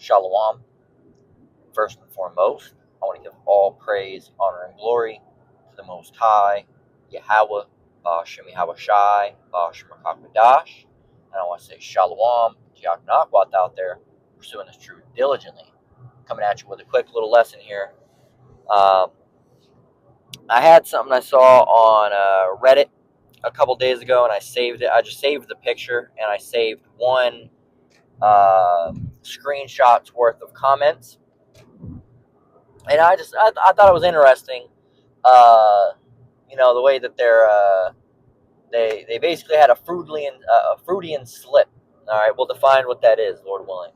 Shalom. First and foremost, I want to give all praise, honor, and glory to the Most High, Yahweh, Shemi Hawashai, Shemakakadash. And I want to say Shalom to Yakunakwat out there, pursuing this truth diligently. Coming at you with a quick little lesson here. I had something I saw on Reddit a couple days ago, and I saved it. I just saved the picture, and I saved one screenshot's worth of comments. And I thought it was interesting, the way that they basically had a Freudian slip. All right, we'll define what that is, Lord willing.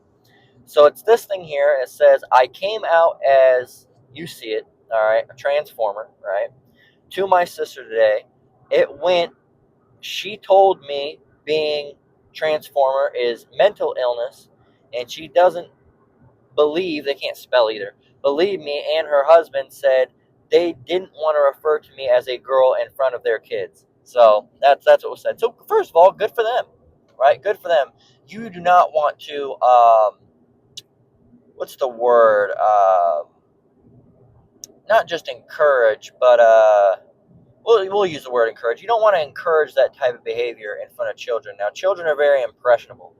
So it's this thing here. It says, "I came out as you see it. All right, a transformer. Right, to my sister today. It went. She told me being transformer is mental illness, and she doesn't believe they can't spell either. Believe me, and her husband said they didn't want to refer to me as a girl in front of their kids." So that's what was said. So first of all, good for them, right? Good for them. You do not want to what's the word? Not just encourage, but we'll use the word encourage. You don't want to encourage that type of behavior in front of children. Now, children are very impressionable.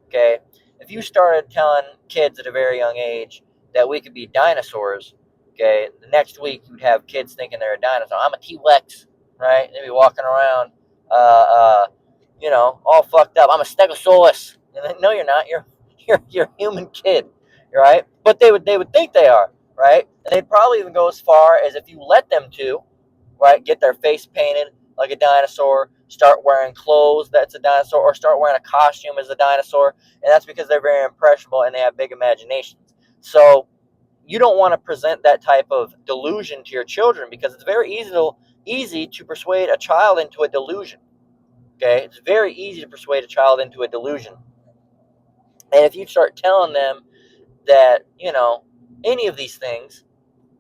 Okay, if you started telling kids at a very young age that we could be dinosaurs, okay, the next week you'd have kids thinking they're a dinosaur. I'm a T-Rex, right? They'd be walking around, all fucked up. I'm a Stegosaurus. And then, no, you're not. You're a human kid, right? But they would think they are, right? And they'd probably even go as far as, if you let them to, right, get their face painted like a dinosaur, start wearing clothes that's a dinosaur, or start wearing a costume as a dinosaur, and that's because they're very impressionable and they have big imaginations. So you don't want to present that type of delusion to your children, because it's very easy to persuade a child into a delusion. Okay, it's very easy to persuade a child into a delusion. And if you start telling them that, any of these things,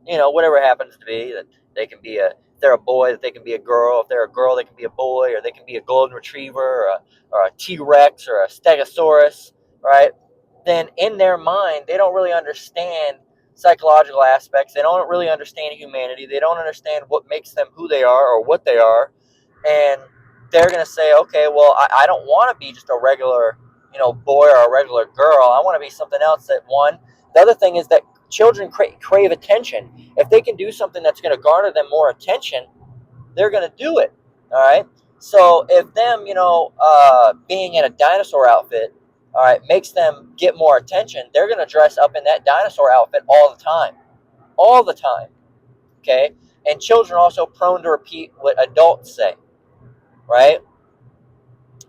whatever happens to be, that they can be if they're a boy, that they can be a girl. If they're a girl, they can be a boy, or they can be a golden retriever, or a T-Rex, or a Stegosaurus, right? Then in their mind, they don't really understand psychological aspects. They don't really understand humanity. They don't understand what makes them who they are or what they are. And they're going to say, okay, well, I don't want to be just a regular, boy or a regular girl. I want to be something else. The other thing is that children crave attention. If they can do something that's going to garner them more attention, they're going to do it. All right. So if them, being in a dinosaur outfit, all right, makes them get more attention, they're going to dress up in that dinosaur outfit all the time. All the time. Okay. And children are also prone to repeat what adults say. Right.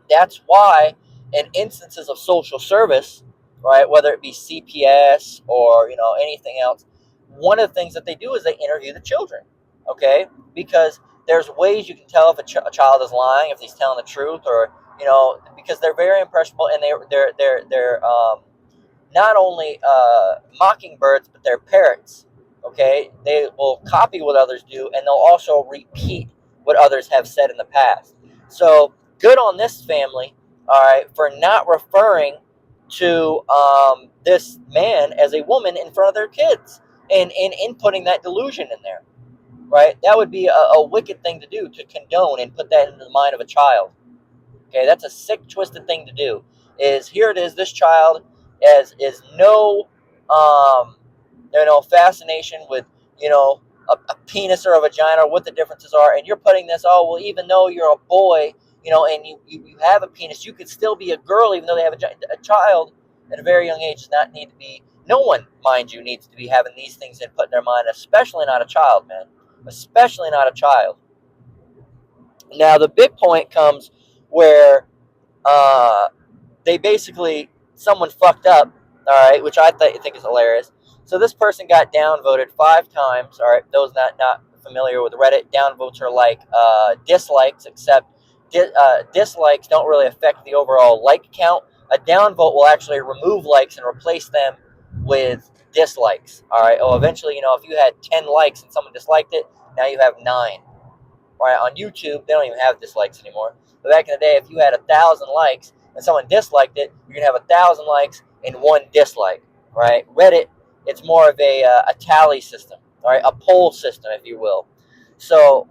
That's why in instances of social service, right, whether it be CPS or anything else, one of the things that they do is they interview the children, okay? Because there's ways you can tell if a child is lying, if he's telling the truth, or because they're very impressionable, and they're not only mockingbirds, but they're parrots. Okay, they will copy what others do, and they'll also repeat what others have said in the past. So good on this family, all right, for not referring to this man as a woman in front of their kids, and inputting that delusion in there, right? That would be a wicked thing to do, to condone and put that into the mind of a child. Okay, that's a sick, twisted thing to do. Here it is, this child is no fascination with a penis or a vagina, or what the differences are, and you're putting this, oh well, even though you're a boy, and you have a penis, you could still be a girl, even though they have a child at a very young age. Does not need to be. No one, mind you, needs to be having these things input in their mind, especially not a child, man. Especially not a child. Now the big point comes where they basically, someone fucked up, all right, which I think is hilarious. So this person got downvoted 5 times. All right, those not familiar with Reddit, downvotes are like dislikes, except dislikes don't really affect the overall like count. A downvote will actually remove likes and replace them with dislikes. All right, eventually, if you had 10 likes and someone disliked it, now you have 9. Right, on YouTube, they don't even have dislikes anymore. But back in the day, if you had 1,000 likes and someone disliked it, you're gonna have 1,000 likes and 1 dislike. right? Reddit, it's more of a tally system, all right, a poll system, if you will. So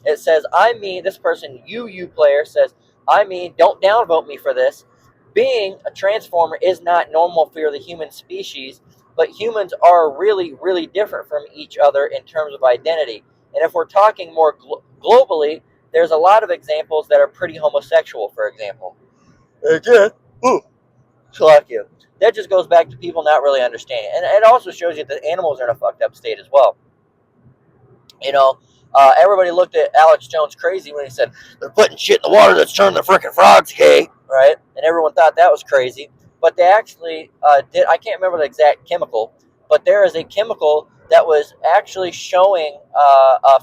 it says, I mean, this person, you player, says, I mean, don't downvote me for this. Being a transformer is not normal for the human species, but humans are really, really different from each other in terms of identity. And if we're talking more globally, there's a lot of examples that are pretty homosexual, for example. Again, ooh, Slovakia. That just goes back to people not really understanding. And it also shows you that animals are in a fucked up state as well. You know, everybody looked at Alex Jones crazy when he said they're putting shit in the water that's turning the freaking frogs gay, right? And everyone thought that was crazy. But they actually did. I can't remember the exact chemical, but there is a chemical that was actually showing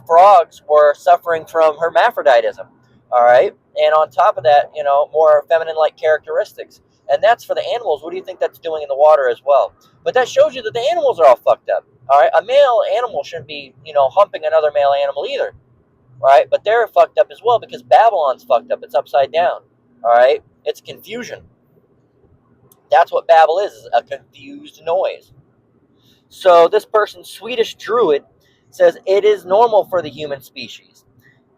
frogs were suffering from hermaphroditism. All right, and on top of that, more feminine-like characteristics. And that's for the animals. What do you think that's doing in the water as well? But that shows you that the animals are all fucked up. All right, a male animal shouldn't be, humping another male animal either. Right, but they're fucked up as well because Babylon's fucked up. It's upside down. All right, it's confusion. That's what Babel is a confused noise. So this person, Swedish Druid, says it is normal for the human species.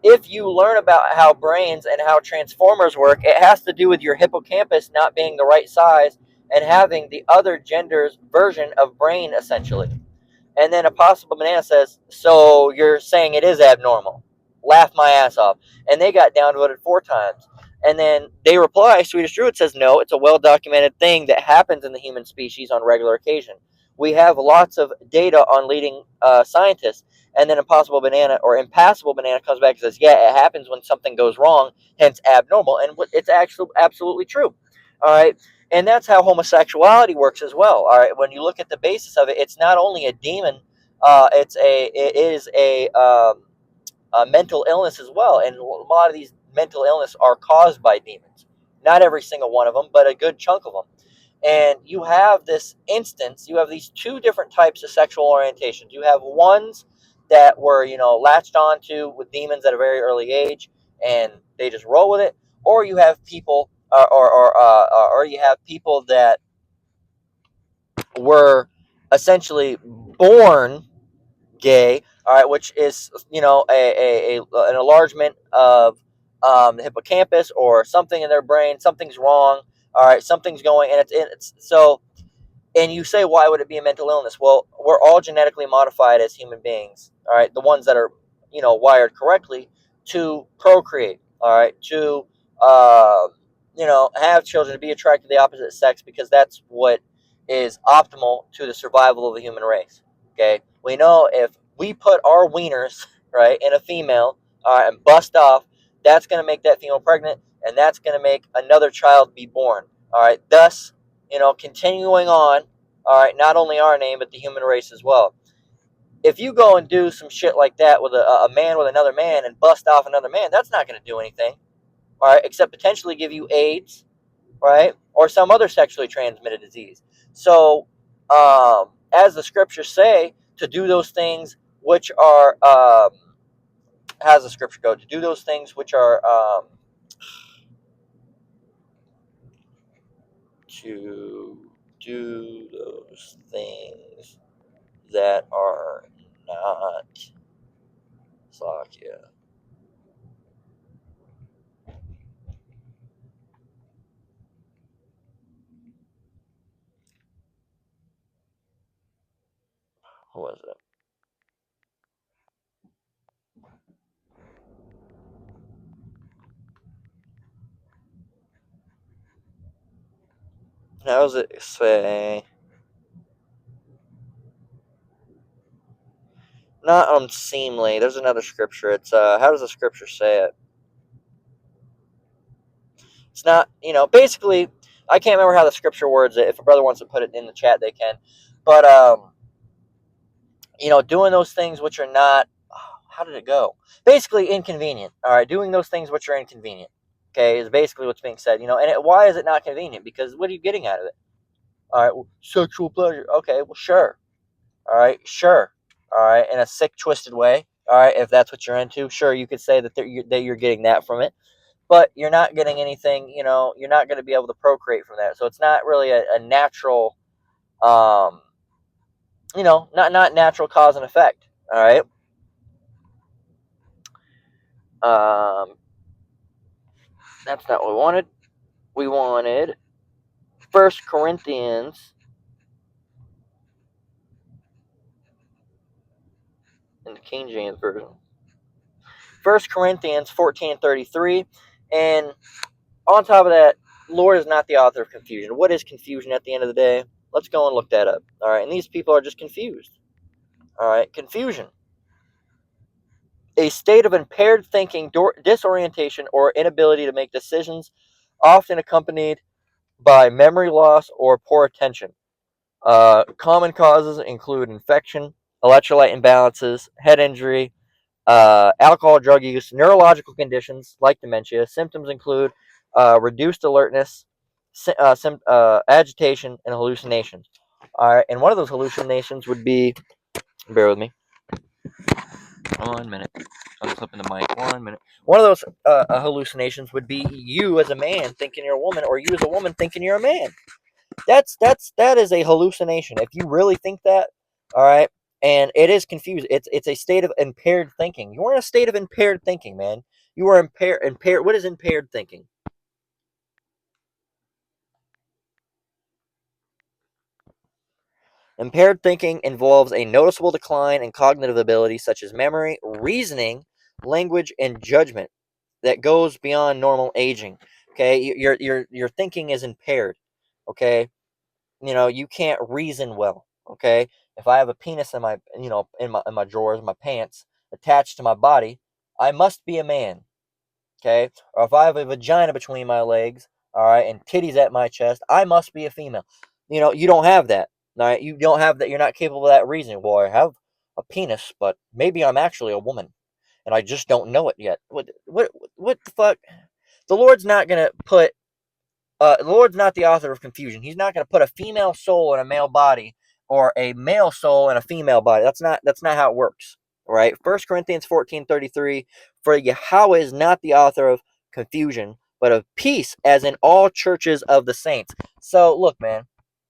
If you learn about how brains and how transformers work, it has to do with your hippocampus not being the right size and having the other gender's version of brain, essentially. And then a possible banana says, so you're saying it is abnormal? Laugh my ass off. And they got downvoted 4 times. And then they reply, Swedish Druid says, no, it's a well documented thing that happens in the human species on regular occasion. We have lots of data on leading scientists. And then Impossible Banana or Impassable Banana comes back and says, yeah, it happens when something goes wrong, hence abnormal. And it's actually absolutely true. All right. And that's how homosexuality works as well. All right, when you look at the basis of it, it's not only a demon, it is a mental illness as well. And a lot of these mental illness are caused by demons. Not every single one of them, but a good chunk of them. And you have this instance. You have these 2 different types of sexual orientations. You have ones that were latched onto with demons at a very early age, and they just roll with it, or you have people or you have people that were essentially born gay, all right, which is an enlargement of the hippocampus or something in their brain. Something's wrong. All right, something's going, and it's so. And you say, why would it be a mental illness? Well, we're all genetically modified as human beings. All right, the ones that are wired correctly to procreate. All right, to have children, to be attracted to the opposite sex, because that's what is optimal to the survival of the human race. Okay, we know if we put our wieners right in a female, all right, and bust off, that's going to make that female pregnant, and that's going to make another child be born. All right, thus continuing on, all right, not only our name, but the human race as well. If you go and do some shit like that with a man with another man and bust off another man, that's not going to do anything, all right, except potentially give you AIDS, right, or some other sexually transmitted disease. So, as the scriptures say, to do those things which are, how does the scripture go? To do those things which are, to do those things that are not Slovakia. What was it? How does it say? Not unseemly. There's another scripture. It's how does the scripture say it? It's not, basically, I can't remember how the scripture words it. If a brother wants to put it in the chat, they can. But doing those things which are not, how did it go? Basically inconvenient. All right, doing those things which are inconvenient. Okay, is basically what's being said. And why is it not convenient? Because what are you getting out of it? All right, well, sexual pleasure. Okay, well, sure. All right, sure. All right, in a sick, twisted way. All right, if that's what you're into, sure, you could say that you're getting that from it, but you're not getting anything. You're not going to be able to procreate from that. So it's not really a natural Um, not natural cause and effect. All right. Um, that's not what we wanted. We wanted First Corinthians in the King James version. 1 Corinthians 14:33, and on top of that, Lord is not the author of confusion. What is confusion at the end of the day? Let's go and look that up. All right, and these people are just confused. All right, confusion. A state of impaired thinking, disorientation, or inability to make decisions, often accompanied by memory loss or poor attention. Common causes include infection, electrolyte imbalances, head injury, alcohol, drug use, neurological conditions like dementia. Symptoms include reduced alertness, agitation, and hallucinations. All right, and one of those hallucinations would be, bear with me, 1 minute. I'm flipping the mic. 1 minute. One of those hallucinations would be you as a man thinking you're a woman, or you as a woman thinking you're a man. That is a hallucination. If you really think that, all right, and it is confused. It's a state of impaired thinking. You are in a state of impaired thinking, man. You are impaired. Impaired. What is impaired thinking? Impaired thinking involves a noticeable decline in cognitive abilities such as memory, reasoning, language, and judgment that goes beyond normal aging. Okay, your thinking is impaired. Okay, you can't reason well. Okay, if I have a penis in my in my drawers, my pants attached to my body, I must be a man. Okay, or if I have a vagina between my legs, all right, and titties at my chest, I must be a female. You don't have that. All right, you don't have that. You're not capable of that reasoning. Well, I have a penis, but maybe I'm actually a woman, and I just don't know it yet. What the fuck? The Lord's not gonna put the Lord's not the author of confusion. He's not going to put a female soul in a male body or a male soul in a female body. That's not how it works. All right. 1 Corinthians 14:33, for Yahweh is not the author of confusion, but of peace, as in all churches of the saints. So look, man,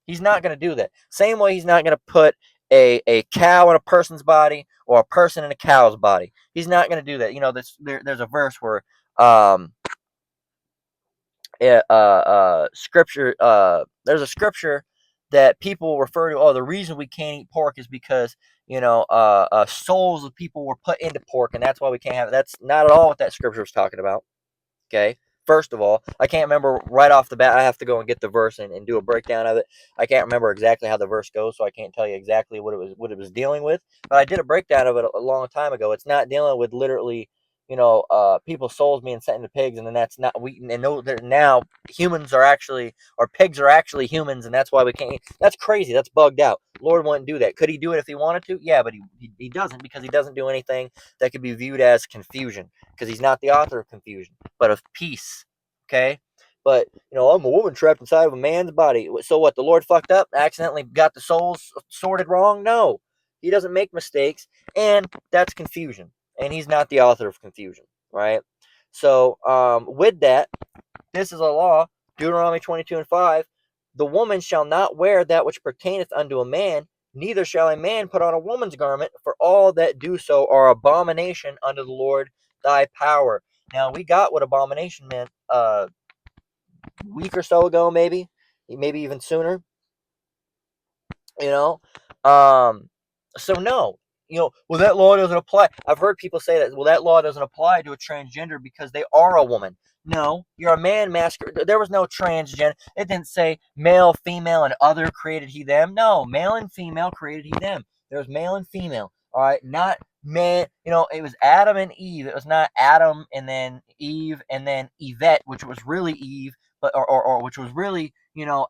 he's not going to do that. Same way he's not going to put a cow in a person's body or a person in a cow's body. He's not going to do that. There's a verse where um scripture there's a scripture that people refer to. Oh, the reason we can't eat pork is because souls of people were put into pork, and that's why we can't have it. That's not at all what that scripture is talking about. Okay. First of all, I can't remember right off the bat. I have to go and get the verse and do a breakdown of it. I can't remember exactly how the verse goes, so I can't tell you exactly what it was dealing with. But I did a breakdown of it a long time ago. It's not dealing with literally, people's souls being sent into pigs, and then that's not we and no. Now humans are actually, or pigs are actually humans, and that's why we can't. That's crazy. That's bugged out. Lord wouldn't do that. Could he do it if he wanted to? Yeah, but he doesn't, because he doesn't do anything that could be viewed as confusion, because he's not the author of confusion, but of peace. Okay? But, I'm a woman trapped inside of a man's body. So what? The Lord fucked up? Accidentally got the souls sorted wrong? No. He doesn't make mistakes. And that's confusion. And he's not the author of confusion. Right? So, with that, this is a law. Deuteronomy 22:5. The woman shall not wear that which pertaineth unto a man, neither shall a man put on a woman's garment, for all that do so are abomination unto the Lord thy power. Now, we got what abomination meant a week or so ago, maybe even sooner. you know um so no, well, that law doesn't apply. I've heard people say that, well, that law doesn't apply to a transgender because they are a woman. No, you're a man, there was no transgender. It didn't say male, female, and other created he them. No, male and female created he them. There was male and female. All right, not man. It was Adam and Eve. It was not Adam and then Eve and then Yvette, which was really Eve, but or which was really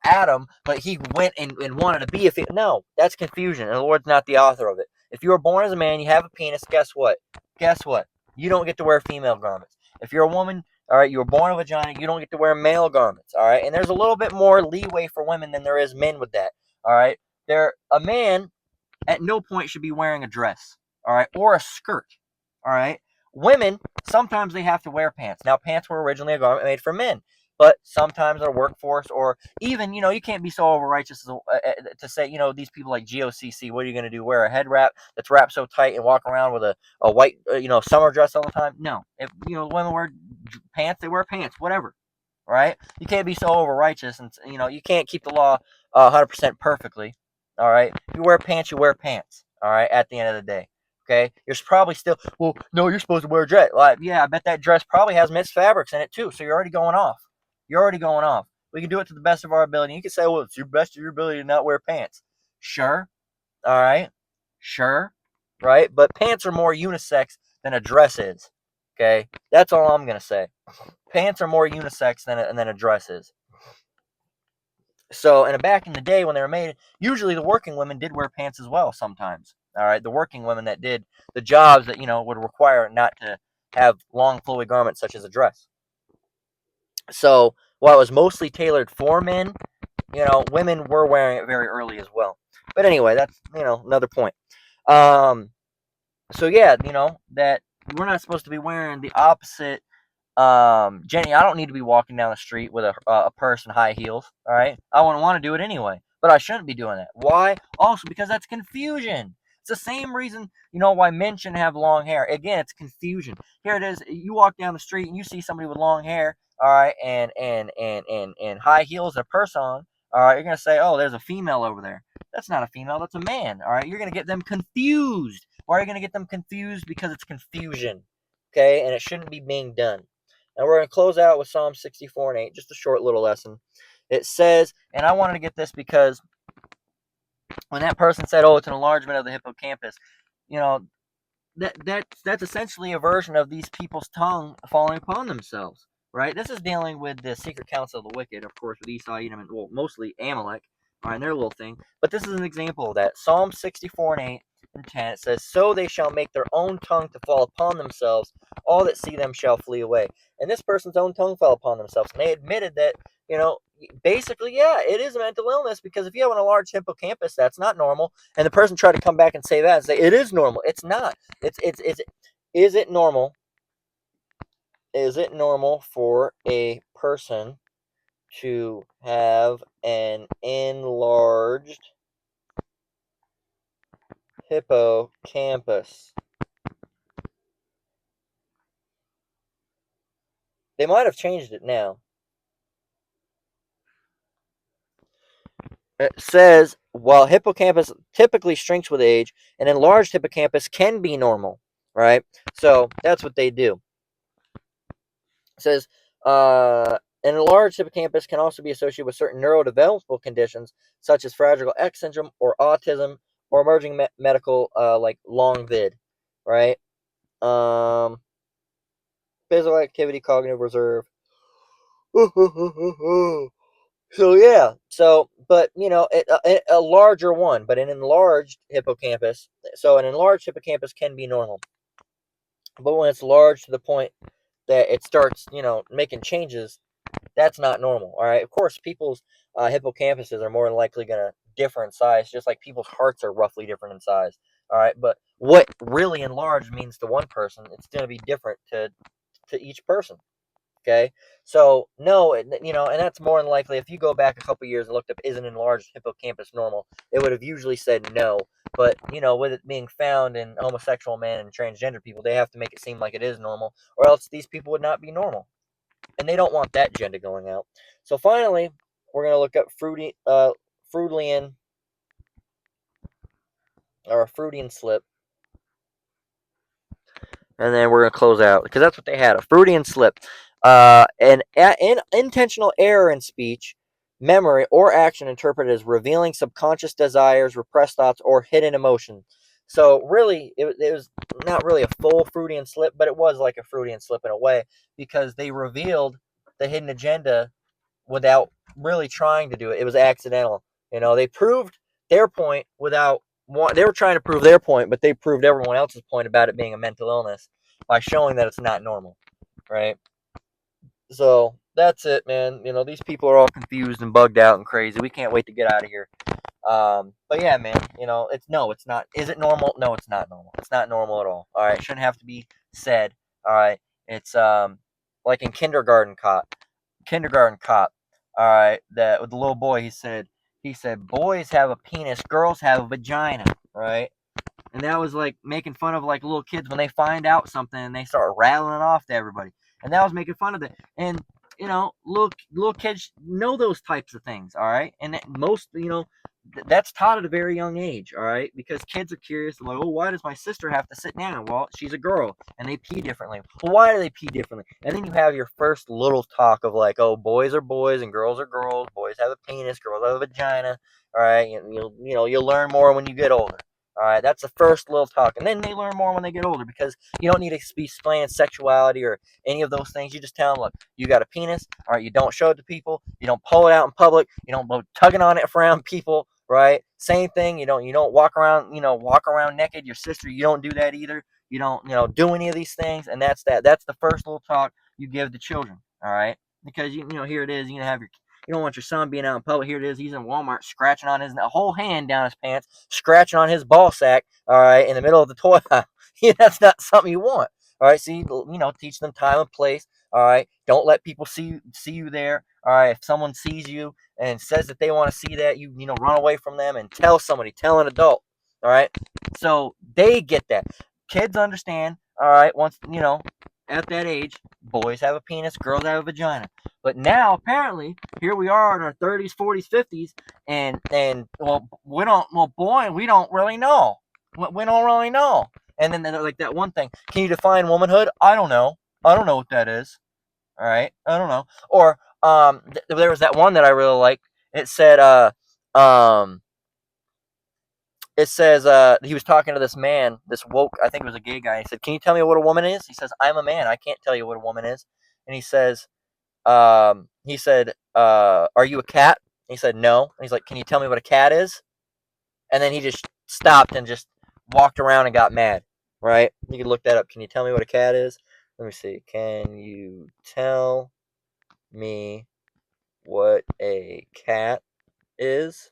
Adam, but he went and wanted to be a female. No, that's confusion, and the Lord's not the author of it. If you were born as a man, you have a penis. Guess what? Guess what? You don't get to wear female garments. If you're a woman, all right, you were born a vagina, you don't get to wear male garments. All right, and there's a little bit more leeway for women than there is men with that. All right, a man at no point should be wearing a dress, all right, or a skirt, all right. Women, sometimes they have to wear pants. Now, pants were originally a garment made for men, But sometimes our workforce, or even, you can't be so over righteous to say, these people like GOCC, what are you going to do? Wear a head wrap that's wrapped so tight and walk around with a white, summer dress all the time? No. If, women wear pants, they wear pants, whatever. Right? You can't be so over righteous, and you can't keep the law 100% perfectly. All right? If you wear pants, you wear pants. All right? At the end of the day. Okay? You're probably still, well, no, you're supposed to wear a dress. Like, yeah, I bet that dress probably has mixed fabrics in it too. So you're already going off. You're already going off. We can do it to the best of our ability. You can say, well, it's your best of your ability to not wear pants. Sure. All right. Sure. Right. But pants are more unisex than a dress is. Okay. That's all I'm going to say. Pants are more unisex than a dress is. So, and back in the day when they were made, usually the working women did wear pants as well sometimes. All right. The working women that did the jobs that, would require not to have long, flowy garments such as a dress. So, while it was mostly tailored for men, women were wearing it very early as well. But anyway, that's, another point. So yeah, that we're not supposed to be wearing the opposite. Jenny, I don't need to be walking down the street with a purse and high heels. All right, I wouldn't want to do it anyway, but I shouldn't be doing that. Why? Also, because that's confusion. It's the same reason, why men shouldn't have long hair. Again, it's confusion. Here it is. You walk down the street and you see somebody with long hair, all right, and high heels and a purse on. All right, you're gonna say, oh, there's a female over there. That's not a female. That's a man. All right, you're gonna get them confused. Why are you gonna get them confused? Because it's confusion. Okay, and it shouldn't be being done. And we're going to close out with Psalm 64 and 8, just a short little lesson. It says, and I wanted to get this because when that person said, oh, it's an enlargement of the hippocampus, that's essentially a version of these people's tongue falling upon themselves, right? This is dealing with the secret counsel of the wicked, of course, with Esau, Edom, and, well, mostly Amalek, all right, and their little thing. But this is an example of that. Psalm 64 and 8 and 10, it says, so they shall make their own tongue to fall upon themselves. All that see them shall flee away. And this person's own tongue fell upon themselves. And they admitted that, basically, yeah, it is a mental illness, because if you have an enlarged hippocampus, that's not normal. And the person tried to come back and say that and say, it is normal. It's not. Is it normal? Is it normal for a person to have an enlarged hippocampus? They might have changed it now. It says, while hippocampus typically shrinks with age, an enlarged hippocampus can be normal, right? So that's what they do. It says, an enlarged hippocampus can also be associated with certain neurodevelopmental conditions, such as Fragile X syndrome or autism, or emerging medical, like long vid, right? Physical activity, cognitive reserve. So yeah, but a larger one, but an enlarged hippocampus. So an enlarged hippocampus can be normal, but when it's large to the point that it starts, making changes, that's not normal. All right. Of course, people's hippocampuses are more than likely going to differ in size, just like people's hearts are roughly different in size. All right. But what really enlarged means to one person, it's going to be different to each person. Okay. So no, and that's more than likely. If you go back a couple years and looked up, is an enlarged hippocampus normal? It would have usually said no. But with it being found in homosexual men and transgender people, they have to make it seem like it is normal, or else these people would not be normal. And they don't want that agenda going out. So finally, we're going to look up Freudian, or a Freudian slip. And then we're going to close out, because that's what they had, a Freudian slip. An intentional error in speech, memory, or action interpreted as revealing subconscious desires, repressed thoughts, or hidden emotion. So really, it was not really a full Freudian slip, but it was like a Freudian slip in a way, because they revealed the hidden agenda without really trying to do it. It was accidental. They proved their point without. They were trying to prove their point, but they proved everyone else's point about it being a mental illness by showing that it's not normal, right? So that's it, man. These people are all confused and bugged out and crazy. We can't wait to get out of here. But yeah, man. It's not. Is it normal? No, it's not normal. It's not normal at all. All right, it shouldn't have to be said. All right, it's like in kindergarten caught. kindergarten cop. All right, that with the little boy, he said boys have a penis, girls have a vagina, right? And that was like making fun of like little kids when they find out something and they start rattling off to everybody. And that was making fun of it. And little kids know those types of things, all right? And most, that's taught at a very young age, all right? Because kids are curious, like, oh, why does my sister have to sit down? Well, she's a girl, and they pee differently. Well, why do they pee differently? And then you have your first little talk of like, oh, boys are boys and girls are girls. Boys have a penis, girls have a vagina, all right? You'll learn more when you get older. All right, that's the first little talk, and then they learn more when they get older because you don't need to be explaining sexuality or any of those things. You just tell them, look, you got a penis. All right, you don't show it to people. You don't pull it out in public. You don't go tugging on it around people. Right, same thing. You don't walk around naked. Your sister, you don't do that either. You don't do any of these things, and that's that. That's the first little talk you give the children. All right, because here it is. You don't want your son being out in public. Here it is. He's in Walmart scratching on his whole hand down his pants, scratching on his ball sack. All right, in the middle of the toy aisle. That's not something you want. All right, see, teach them time and place. All right, don't let people see you there. All right, if someone sees you and says that they want to see that, you run away from them and tell an adult. All right, so they get that. Kids understand. All right, once at that age, boys have a penis, girls have a vagina. But now, apparently, here we are in our 30s, 40s, 50s, and we don't really know. We don't really know. And then like that one thing, can you define womanhood? I don't know. I don't know what that is. All right, I don't know. Or there was that one that I really liked. It said um it says he was talking to this man, this woke, I think it was a gay guy. He said, "Can you tell me what a woman is?" He says, "I'm a man. I can't tell you what a woman is." And he said, "Are you a cat?" And he said, "No." And he's like, "Can you tell me what a cat is?" And then he just stopped and just walked around and got mad. Right? You can look that up. Can you tell me what a cat is? Let me see. Can you tell me what a cat is?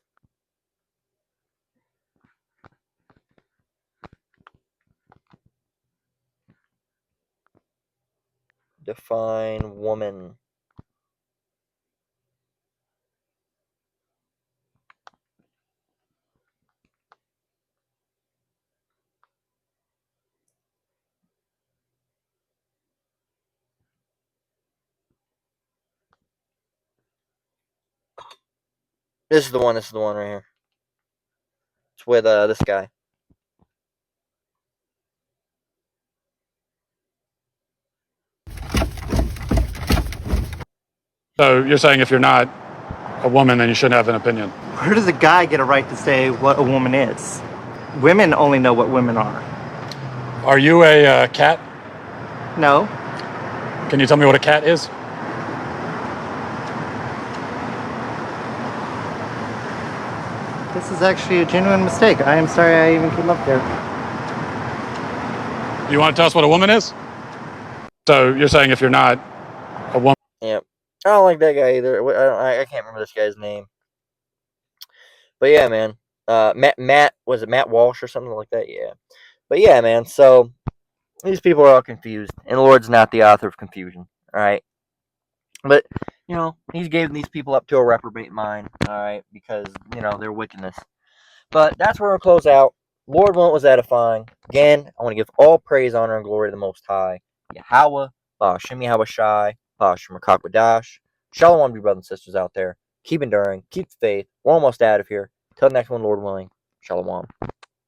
Define woman. This is the one. This is the one right here. It's with this guy. So you're saying if you're not a woman, then you shouldn't have an opinion? Where does a guy get a right to say what a woman is? Women only know what women are. Are you a cat? No. Can you tell me what a cat is? This is actually a genuine mistake. I am sorry I even came up there. You want to tell us what a woman is? So you're saying if you're not a woman. Yep. I don't like that guy either. I can't remember this guy's name. But yeah, man. Matt was it Matt Walsh or something like that? Yeah. But yeah, man. So these people are all confused, and the Lord's not the author of confusion. All right. But he's giving these people up to a reprobate mind. All right, because their wickedness. But that's where we'll close out. Lord willing, was edifying. Again, I want to give all praise, honor, and glory to the Most High. Yahweh, Ba'ashem Yahweh Shai, Ba'ashem Rakakbadash. Shalom to you brothers and sisters out there. Keep enduring, keep the faith. We're almost out of here. Till the next one, Lord willing. Shalom.